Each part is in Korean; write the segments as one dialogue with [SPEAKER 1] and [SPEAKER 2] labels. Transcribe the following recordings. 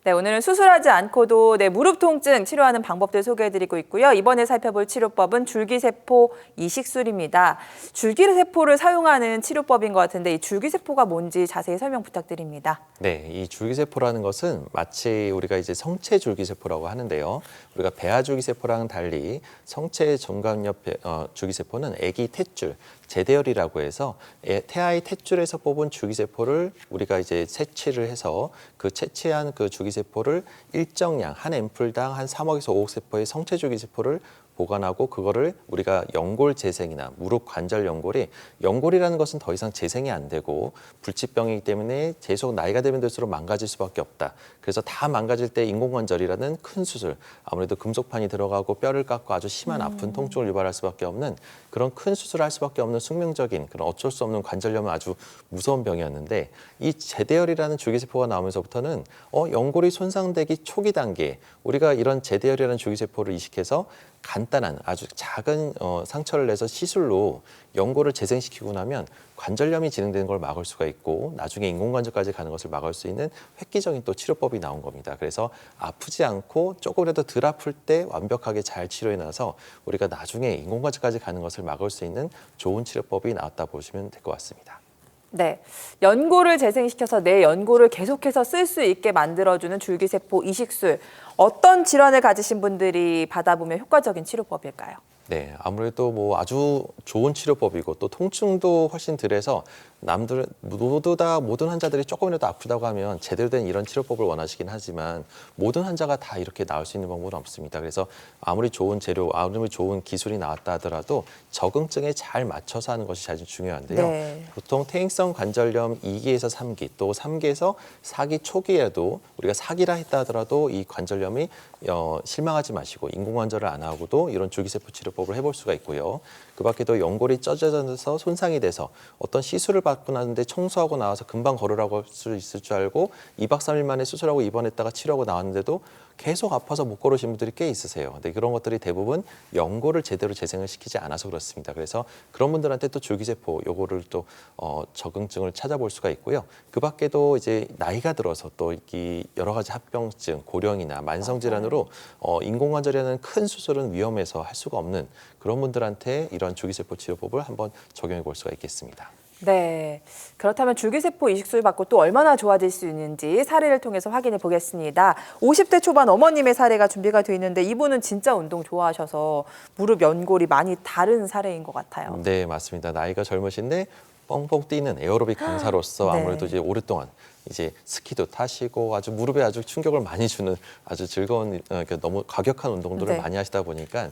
[SPEAKER 1] 네, 오늘은 수술하지 않고도 무릎 통증 치료하는 방법들 소개해드리고 있고요. 이번에 살펴볼 치료법은 줄기세포 이식술입니다. 줄기세포를 사용하는 치료법인 것 같은데 이 줄기세포가 뭔지 자세히 설명 부탁드립니다.
[SPEAKER 2] 네, 이 줄기세포라는 것은 마치 우리가 이제 성체 줄기세포라고 하는데요. 우리가 배아 줄기세포랑은 달리 성체 정강엽 줄기세포는 아기 탯줄, 제대열이라고 해서 태아의 탯줄에서 뽑은 줄기세포를 우리가 이제 채취를 해서 그 채취한 그 줄기세포를 일정량 한 앰플당 한 3억에서 5억 세포의 성체 줄기세포를 보관하고 그거를 우리가 연골 재생이나 무릎 관절 연골이 연골이라는 것은 더 이상 재생이 안 되고 불치병이기 때문에 계속 나이가 되면 될수록 망가질 수밖에 없다. 그래서 다 망가질 때 인공관절이라는 큰 수술, 아무래도 금속판이 들어가고 뼈를 깎고 아주 심한 아픈 통증을 유발할 수밖에 없는 그런 큰 수술을 할 수밖에 없는 숙명적인 그런 어쩔 수 없는 관절염은 아주 무서운 병이었는데 이 제대열이라는 줄기세포가 나오면서부터는 연골이 손상되기 초기 단계에 우리가 이런 제대열이라는 줄기세포를 이식해서 간단한 아주 작은 상처를 내서 시술로 연골을 재생시키고 나면 관절염이 진행되는 걸 막을 수가 있고 나중에 인공관절까지 가는 것을 막을 수 있는 획기적인 또 치료법이 나온 겁니다. 그래서 아프지 않고 조금이라도 덜 아플 때 완벽하게 잘 치료해놔서 우리가 나중에 인공관절까지 가는 것을 막을 수 있는 좋은 치료법이 나왔다 보시면 될 것 같습니다.
[SPEAKER 1] 네, 연골을 재생시켜서 내 연골을 계속해서 쓸 수 있게 만들어주는 줄기세포 이식술. 어떤 질환을 가지신 분들이 받아보면 효과적인 치료법일까요?
[SPEAKER 2] 네, 아무래도 뭐 아주 좋은 치료법이고 또 통증도 훨씬 덜해서 남들 모두 다 모든 환자들이 조금이라도 아프다고 하면 제대로 된 이런 치료법을 원하시긴 하지만 모든 환자가 다 이렇게 나을 수 있는 방법은 없습니다. 그래서 아무리 좋은 재료, 아무리 좋은 기술이 나왔다 하더라도 적응증에 잘 맞춰서 하는 것이 가장 중요한데요.
[SPEAKER 1] 네.
[SPEAKER 2] 보통 퇴행성 관절염 2기에서 3기, 또 3기에서 4기 초기에도 우리가 4기라 했다 하더라도 이 관절염이 실망하지 마시고 인공관절을 안 하고도 이런 줄기세포 치료법을 해볼 수가 있고요. 그 밖에도 연골이 쪄져서 손상이 돼서 어떤 시술을 받고 나는데 청소하고 나와서 금방 걸으라고 할 수 있을 줄 알고 2박 3일 만에 수술하고 입원했다가 치료하고 나왔는데도 계속 아파서 못 걸으신 분들이 꽤 있으세요. 근데 그런 것들이 대부분 연골을 제대로 재생을 시키지 않아서 그렇습니다. 그래서 그런 분들한테 또 줄기세포 요거를 또 적응증을 찾아볼 수가 있고요. 그 밖에도 이제 나이가 들어서 또 이 여러 가지 합병증, 고령이나 만성 질환으로 인공관절이라는 큰 수술은 위험해서 할 수가 없는 그런 분들한테 이런 줄기세포 치료법을 한번 적용해 볼 수가 있겠습니다.
[SPEAKER 1] 네, 그렇다면 줄기세포 이식술 받고 또 얼마나 좋아질 수 있는지 사례를 통해서 확인해 보겠습니다. 50대 초반 어머님의 사례가 준비가 돼 있는데 이분은 진짜 운동 좋아하셔서 무릎 연골이 많이 다른 사례인 것 같아요.
[SPEAKER 2] 네, 맞습니다. 나이가 젊으신데 뻥뻥 뛰는 에어로빅 강사로서
[SPEAKER 1] 네.
[SPEAKER 2] 아무래도 이제 오랫동안 이제 스키도 타시고 아주 무릎에 아주 충격을 많이 주는 아주 즐거운 너무 과격한 운동들을
[SPEAKER 1] 네.
[SPEAKER 2] 많이 하시다 보니까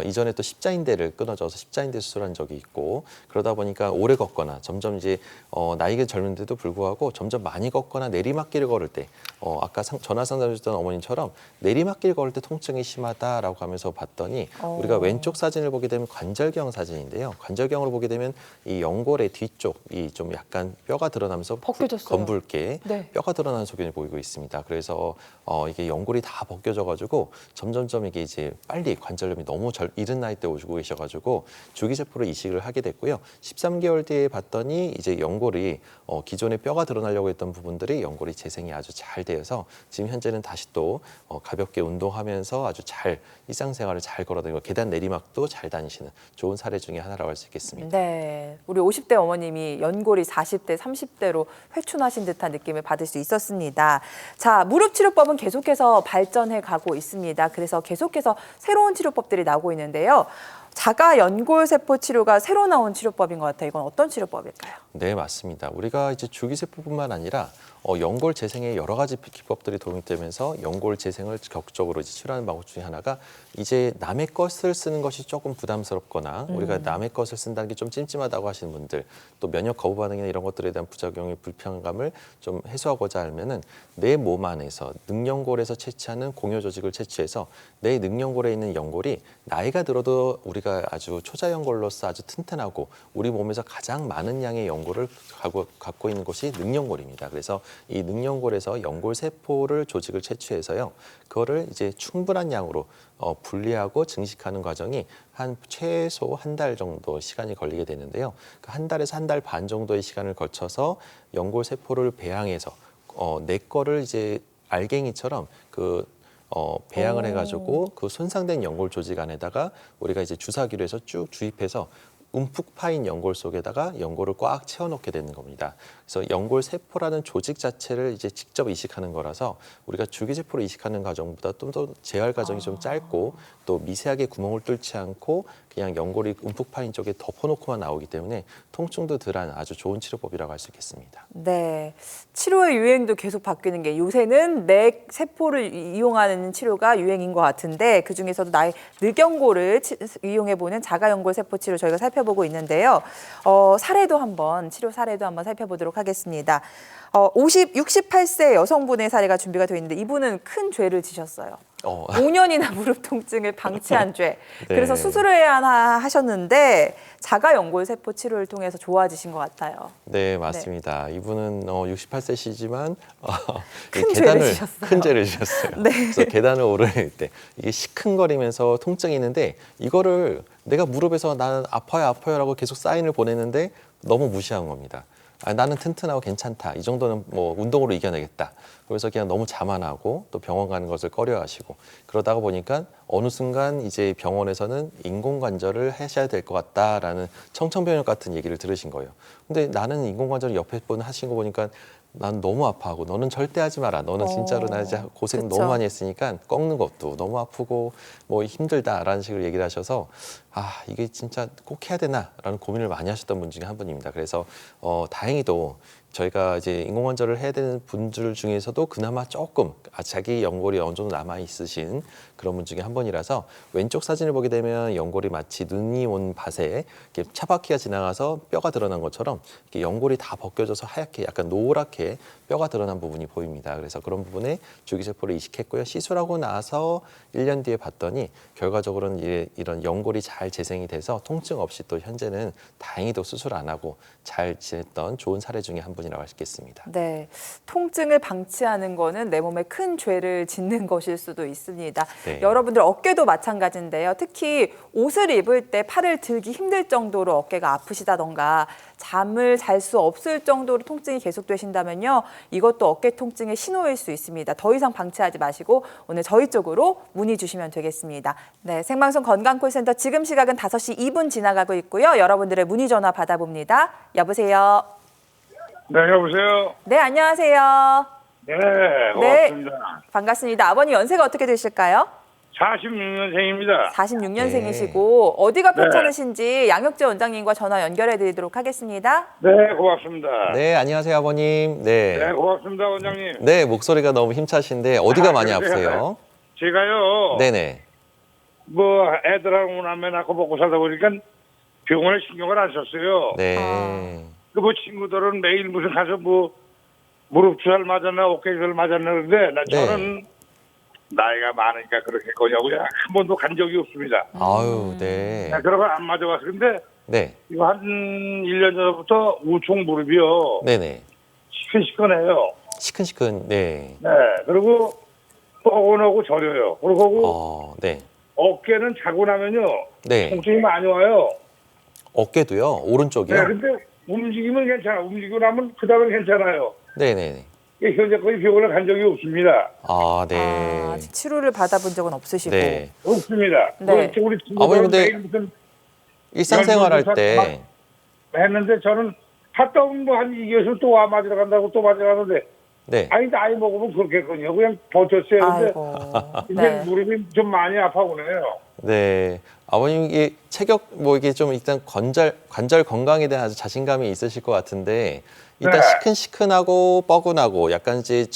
[SPEAKER 2] 이전에 또 십자인대를 끊어져서 십자인대 수술한 적이 있고 그러다 보니까 오래 걷거나 점점 이제 나이가 젊은데도 불구하고 점점 많이 걷거나 내리막길을 걸을 때 아까 전화 상담해 주셨던 어머님처럼 내리막길 걸을 때 통증이 심하다라고 하면서 봤더니 우리가 왼쪽 사진을 보게 되면 관절경 사진인데요. 관절경으로 보게 되면 이 연골의 뒤쪽 이 좀 약간 뼈가 드러나면서
[SPEAKER 1] 벗겨졌어요.
[SPEAKER 2] 검붉게
[SPEAKER 1] 네.
[SPEAKER 2] 뼈가 드러나는 소견이 보이고 있습니다. 그래서 이게 연골이 다 벗겨져가지고 점점점 이게 이제 빨리 관절염이 너무 이른 나이 때 오시고 계셔가지고 줄기세포로 이식을 하게 됐고요. 13개월 뒤에 봤더니 이제 연골이 기존에 뼈가 드러나려고 했던 부분들이 연골이 재생이 아주 잘 되어서 지금 현재는 다시 또 가볍게 운동하면서 아주 잘 일상생활을 잘 걸어다니고 계단 내리막도 잘 다니시는 좋은 사례 중에 하나라고 할 수 있겠습니다.
[SPEAKER 1] 네, 우리 50대 어머님이 연골이 40대, 30대로 회춘하신 듯한 느낌을 받을 수 있었습니다. 자, 무릎 치료법은 계속해서 발전해 가고 있습니다. 그래서 계속해서 새로운 치료법들이 나오고 있는데요. 자가 연골세포 치료가 새로 나온 치료법인 것 같아요. 이건 어떤 치료법일까요?
[SPEAKER 2] 네, 맞습니다. 우리가 이제 줄기세포뿐만 아니라 연골 재생에 여러 가지 기법들이 도움이 되면서 연골 재생을 적극적으로 이제 치료하는 방법 중에 하나가 이제 남의 것을 쓰는 것이 조금 부담스럽거나 우리가 남의 것을 쓴다는 게 좀 찜찜하다고 하시는 분들 또 면역 거부 반응이나 이런 것들에 대한 부작용의 불편감을 좀 해소하고자 하면은 내 몸 안에서 능연골에서 채취하는 공유 조직을 채취해서 내 능연골에 있는 연골이 나이가 들어도 우리가 아주 초자연골로서 아주 튼튼하고 우리 몸에서 가장 많은 양의 연골을 갖고 있는 곳이 능연골입니다. 그래서 이 능연골에서 연골 세포를 조직을 채취해서요. 그거를 이제 충분한 양으로 분리하고 증식하는 과정이 한 최소 한 달 정도 시간이 걸리게 되는데요. 한 달에서 한 달 반 정도의 시간을 거쳐서 연골 세포를 배양해서 내 거를 이제 알갱이처럼 배양을 해가지고 그 손상된 연골 조직 안에다가 우리가 이제 주사기로 해서 쭉 주입해서 움푹 파인 연골 속에다가 연골을 꽉 채워넣게 되는 겁니다. 그래서 연골 세포라는 조직 자체를 이제 직접 이식하는 거라서 우리가 줄기세포로 이식하는 과정보다 좀 더 재활 과정이 좀 짧고 또 미세하게 구멍을 뚫지 않고 그냥 연골이 움푹 파인 쪽에 덮어놓고만 나오기 때문에 통증도 덜한 아주 좋은 치료법이라고 할 수 있겠습니다.
[SPEAKER 1] 네, 치료의 유행도 계속 바뀌는 게 요새는 뇌 세포를 이용하는 치료가 유행인 것 같은데 그 중에서도 나의 늑연골을 이용해보는 자가연골 세포 치료 저희가 살펴보고 있는데요. 치료 사례도 한번 살펴보도록 하겠습니다. 68세 여성분의 사례가 준비가 되어 있는데 이분은 큰 죄를 지셨어요. 5년이나 무릎 통증을 방치한 죄.
[SPEAKER 2] 네.
[SPEAKER 1] 그래서 수술을 해야 하셨는데 자가연골 세포 치료를 통해서 좋아지신 것 같아요.
[SPEAKER 2] 네, 맞습니다. 이분은 68세시지만
[SPEAKER 1] 큰 죄를 지셨어요.
[SPEAKER 2] 큰 죄를 지셨어요.
[SPEAKER 1] 네.
[SPEAKER 2] 그래서 계단을 오를 때 이게 시큰거리면서 통증이 있는데 이거를 내가 무릎에서 나는 아파요라고 계속 사인을 보내는데 너무 무시한 겁니다. 나는 튼튼하고 괜찮다. 이 정도는 뭐 운동으로 이겨내겠다. 그래서 그냥 너무 자만하고 또 병원 가는 것을 꺼려하시고 그러다가 보니까 어느 순간 이제 병원에서는 인공관절을 하셔야 될 것 같다라는 청천벽력 같은 얘기를 들으신 거예요. 근데 나는 인공관절을 옆에 하신 거 보니까 난 너무 아파하고 너는 절대 하지 마라. 너는 진짜로 나 이제 고생
[SPEAKER 1] 그쵸.
[SPEAKER 2] 너무 많이 했으니까 꺾는 것도 너무 아프고 뭐 힘들다라는 식으로 얘기를 하셔서 이게 진짜 꼭 해야 되나라는 고민을 많이 하셨던 분 중에 한 분입니다. 그래서 다행히도 저희가 이제 인공관절을 해야 되는 분들 중에서도 그나마 조금 자기 연골이 어느 정도 남아 있으신 그런 분 중에 한 분이라서 왼쪽 사진을 보게 되면 연골이 마치 눈이 온 밭에 이렇게 차바퀴가 지나가서 뼈가 드러난 것처럼 이렇게 연골이 다 벗겨져서 하얗게 약간 노랗게 뼈가 드러난 부분이 보입니다. 그래서 그런 부분에 줄기세포를 이식했고요. 시술하고 나서 1년 뒤에 봤더니 결과적으로는 이런 연골이 잘 재생이 돼서 통증 없이 또 현재는 다행히도 수술 안 하고 잘 지냈던 좋은 사례 중에 한 분이라고 할 수 있겠습니다.
[SPEAKER 1] 네, 통증을 방치하는 거는 내 몸에 큰 죄를 짓는 것일 수도 있습니다.
[SPEAKER 2] 네.
[SPEAKER 1] 여러분들 어깨도 마찬가지인데요. 특히 옷을 입을 때 팔을 들기 힘들 정도로 어깨가 아프시다던가 잠을 잘 수 없을 정도로 통증이 계속되신다면요. 이것도 어깨 통증의 신호일 수 있습니다. 더 이상 방치하지 마시고 오늘 저희 쪽으로 문의 주시면 되겠습니다. 네, 생방송 건강콜센터 지금 시각은 5시 2분 지나가고 있고요. 여러분들의 문의 전화 받아봅니다. 여보세요.
[SPEAKER 3] 네, 여보세요.
[SPEAKER 1] 네, 안녕하세요.
[SPEAKER 3] 네, 고맙습니다.
[SPEAKER 1] 반갑습니다. 아버님 연세가 어떻게 되실까요?
[SPEAKER 3] 46년생입니다.
[SPEAKER 1] 46년생이시고 어디가 편찮으신지 양혁재 원장님과 전화 연결해 드리도록 하겠습니다.
[SPEAKER 3] 네, 고맙습니다.
[SPEAKER 2] 네, 안녕하세요, 아버님.
[SPEAKER 3] 네,
[SPEAKER 2] 네.
[SPEAKER 3] 고맙습니다, 원장님.
[SPEAKER 2] 네, 목소리가 너무 힘차신데 어디가 많이
[SPEAKER 3] 그러세요?
[SPEAKER 2] 아프세요?
[SPEAKER 3] 제가요,
[SPEAKER 2] 네네.
[SPEAKER 3] 뭐 애들하고 남매 낳고 먹고 살다 보니까 병원에 신경을 안 썼어요.
[SPEAKER 2] 네.
[SPEAKER 3] 그 뭐 친구들은 매일 무슨 가서 뭐 무릎 주사를 맞았나 어깨 주사를 맞았나 그러는데 저는 나이가 많으니까 그렇겠거냐고요. 한 번도 간 적이 없습니다.
[SPEAKER 2] 아유, 네.
[SPEAKER 3] 그러고 안 맞아봤어. 근데
[SPEAKER 2] 네.
[SPEAKER 3] 이거 한 1년 전부터 우총 무릎이요.
[SPEAKER 2] 네네.
[SPEAKER 3] 시큰시큰해요.
[SPEAKER 2] 시큰시큰, 네.
[SPEAKER 3] 네. 그리고 뻐근하고 저려요. 그리고
[SPEAKER 2] 네.
[SPEAKER 3] 어깨는 자고 나면요.
[SPEAKER 2] 네.
[SPEAKER 3] 통증이 많이 와요.
[SPEAKER 2] 어깨도요? 오른쪽이요?
[SPEAKER 3] 네. 근데 움직이면 괜찮아. 움직이고 나면 그 다음에 괜찮아요.
[SPEAKER 2] 네네네.
[SPEAKER 3] 현재까지 병원에 간 적이 없습니다.
[SPEAKER 2] 네.
[SPEAKER 1] 아직 치료를 받아본 적은 없으시고.
[SPEAKER 2] 네.
[SPEAKER 3] 없습니다.
[SPEAKER 1] 네.
[SPEAKER 3] 우리
[SPEAKER 2] 아버님,
[SPEAKER 3] 친구들은
[SPEAKER 2] 근데
[SPEAKER 3] 매일 무슨
[SPEAKER 2] 일상생활 할 때,
[SPEAKER 3] 했는데 저는 갔다 오면 뭐 한 2개월 또 와 맞으러 간다고 또 맞으러 가는데
[SPEAKER 2] 네.
[SPEAKER 3] 아니 나이 먹으면 그렇겠거든요. 그냥 버텼어야 하는데
[SPEAKER 1] 아이고.
[SPEAKER 3] 이제
[SPEAKER 1] 네.
[SPEAKER 3] 무릎이 좀 많이 아파오네요.
[SPEAKER 2] 네. 아버님, 이게 체격, 이게 좀 일단 관절 건강에 대한 아주 자신감이 있으실 것 같은데, 일단
[SPEAKER 3] 네.
[SPEAKER 2] 시큰시큰하고 뻐근하고 약간 이제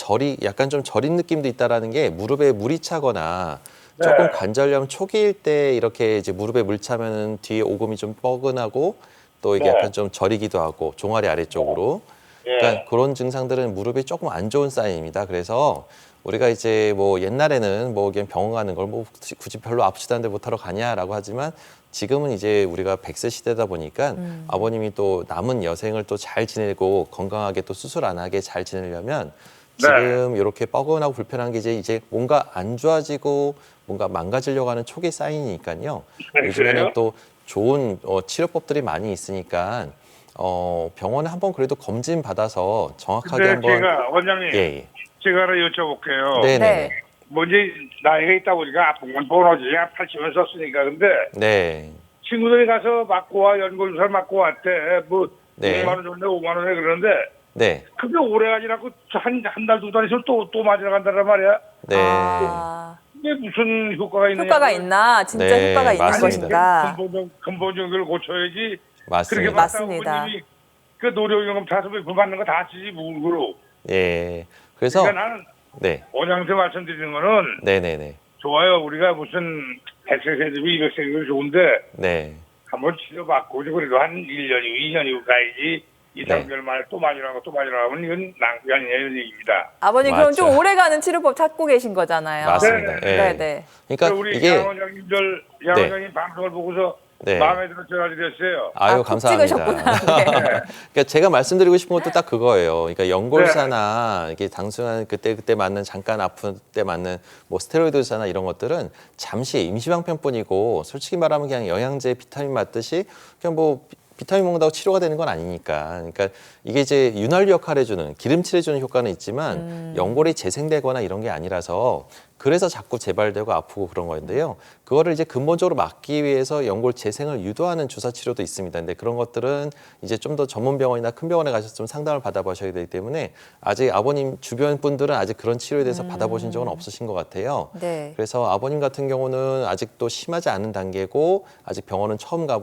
[SPEAKER 2] 약간 좀 저린 느낌도 있다라는 게 무릎에 물이 차거나 조금
[SPEAKER 3] 네.
[SPEAKER 2] 관절염 초기일 때 이렇게 이제 무릎에 물 차면은 뒤에 오금이 좀 뻐근하고 또 이게
[SPEAKER 3] 네.
[SPEAKER 2] 약간 좀 저리기도 하고 종아리 아래쪽으로.
[SPEAKER 3] 예.
[SPEAKER 2] 그러니까 그런 증상들은 무릎이 조금 안 좋은 사인입니다. 그래서 우리가 이제 뭐 옛날에는 뭐 그냥 병원 가는 걸 뭐 굳이 별로 아프지도 않은데 못하러 가냐라고 하지만 지금은 이제 우리가 100세 시대다 보니까 아버님이 또 남은 여생을 또 잘 지내고 건강하게 또 수술 안 하게 잘 지내려면 지금 이렇게 뻐근하고 불편한 게 이제 뭔가 안 좋아지고 뭔가 망가지려고 하는 초기 사인이니까요. 요즘에는 또 좋은 치료법들이 많이 있으니까 병원에 한번 그래도 검진 받아서 정확하게
[SPEAKER 3] 근데
[SPEAKER 2] 한번
[SPEAKER 3] 제가 원장님
[SPEAKER 2] 예.
[SPEAKER 3] 제가 하나 여쭤볼게요.
[SPEAKER 2] 네네.
[SPEAKER 3] 뭐 이제 나이가 있다 보니까 아픈 건 뻔하지. 80을 썼으니까. 근데
[SPEAKER 2] 네.
[SPEAKER 3] 친구들이 가서 맞고 와, 연골주사를 맞고 왔대. 뭐
[SPEAKER 2] 네.
[SPEAKER 3] 6만 원 줬네, 5만 원에 그러는데
[SPEAKER 2] 네.
[SPEAKER 3] 그게 오래 가지라고 한 달, 두 달 있으면 또 맞으러 간다란 말이야.
[SPEAKER 2] 네.
[SPEAKER 1] 아,
[SPEAKER 3] 이게 무슨 효과가 있느냐.
[SPEAKER 1] 효과가 있나? 진짜
[SPEAKER 2] 네,
[SPEAKER 1] 효과가 있는
[SPEAKER 2] 맞습니다.
[SPEAKER 1] 것인가?
[SPEAKER 3] 근본적인 걸 고쳐야지.
[SPEAKER 2] 맞습니다.
[SPEAKER 3] 그렇게
[SPEAKER 1] 맞습니다.
[SPEAKER 3] 맞다고 그 노령연금 타수비 불 받는 거 다 치지 물고로.
[SPEAKER 2] 예. 그래서
[SPEAKER 3] 그러니까 나는
[SPEAKER 2] 네.
[SPEAKER 3] 원장한테 말씀드리는 거는
[SPEAKER 2] 네네네.
[SPEAKER 3] 좋아요. 우리가 무슨 100세 대비 200세 대비 좋은데
[SPEAKER 2] 네.
[SPEAKER 3] 한번 치료받고 그래도 한 1년이고 2년이고 가야지 2,
[SPEAKER 2] 네.
[SPEAKER 3] 3개월 만에 또 맞으라고 또 맞으라고 하면 이건 낭비 아니냐 이런 얘기입니다.
[SPEAKER 1] 아버님 그럼 좀
[SPEAKER 2] 맞죠.
[SPEAKER 1] 오래가는 치료법 찾고 계신 거잖아요.
[SPEAKER 2] 맞습니다.
[SPEAKER 3] 네,
[SPEAKER 2] 예.
[SPEAKER 1] 네, 네.
[SPEAKER 2] 그러니까
[SPEAKER 3] 우리
[SPEAKER 2] 이게
[SPEAKER 3] 양원장님 방송을 보고서
[SPEAKER 2] 네.
[SPEAKER 3] 마음에 들어 전화드렸어요.
[SPEAKER 2] 아유,
[SPEAKER 1] 콕
[SPEAKER 2] 감사합니다.
[SPEAKER 1] 찍으셨구나. 네.
[SPEAKER 2] 그러니까 제가 말씀드리고 싶은 것도 딱 그거예요. 그러니까 연골사나 이게 단순한 그때 맞는 잠깐 아픈 때 맞는 뭐 스테로이드 주사나 이런 것들은 잠시 임시방편뿐이고 솔직히 말하면 그냥 영양제, 비타민 맞듯이 그냥 뭐 비타민 먹는다고 치료가 되는 건 아니니까. 그러니까 이게 이제 윤활유 역할을 해주는 기름칠해주는 효과는 있지만 연골이 재생되거나 이런 게 아니라서 그래서 자꾸 재발되고 아프고 그런 건데요. 그거를 이제 근본적으로 막기 위해서 연골 재생을 유도하는 주사 치료도 있습니다. 근데 그런 것들은 이제 좀 더 전문 병원이나 큰 병원에 가셔서 좀 상담을 받아보셔야 되기 때문에 아직 아버님 주변 분들은 아직 그런 치료에 대해서 받아보신 적은 없으신 것 같아요.
[SPEAKER 1] 네.
[SPEAKER 2] 그래서 아버님 같은 경우는 아직도 심하지 않은 단계고 아직 병원은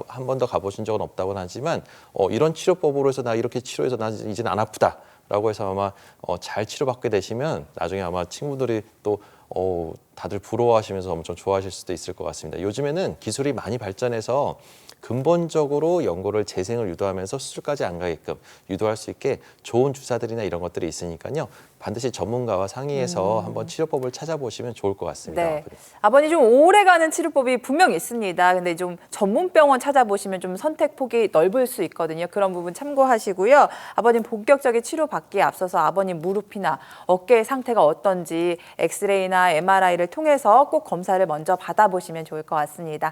[SPEAKER 2] 한 번 더 가보신 적은 없다고는 하지만 이런 치료법으로 해서 나 이렇게 치료해서 나 이제는 안 아프다라고 해서 아마 잘 치료받게 되시면 나중에 아마 친구들이 또 다들 부러워하시면서 엄청 좋아하실 수도 있을 것 같습니다. 요즘에는 기술이 많이 발전해서 근본적으로 연골을 재생을 유도하면서 수술까지 안 가게끔 유도할 수 있게 좋은 주사들이나 이런 것들이 있으니까요. 반드시 전문가와 상의해서 한번 치료법을 찾아보시면 좋을 것 같습니다.
[SPEAKER 1] 네. 아버님 좀 오래가는 치료법이 분명 있습니다. 근데 좀 전문 병원 찾아보시면 좀 선택 폭이 넓을 수 있거든요. 그런 부분 참고하시고요. 아버님 본격적인 치료 받기에 앞서서 아버님 무릎이나 어깨 상태가 어떤지 엑스레이나 MRI를 통해서 꼭 검사를 먼저 받아보시면 좋을 것 같습니다.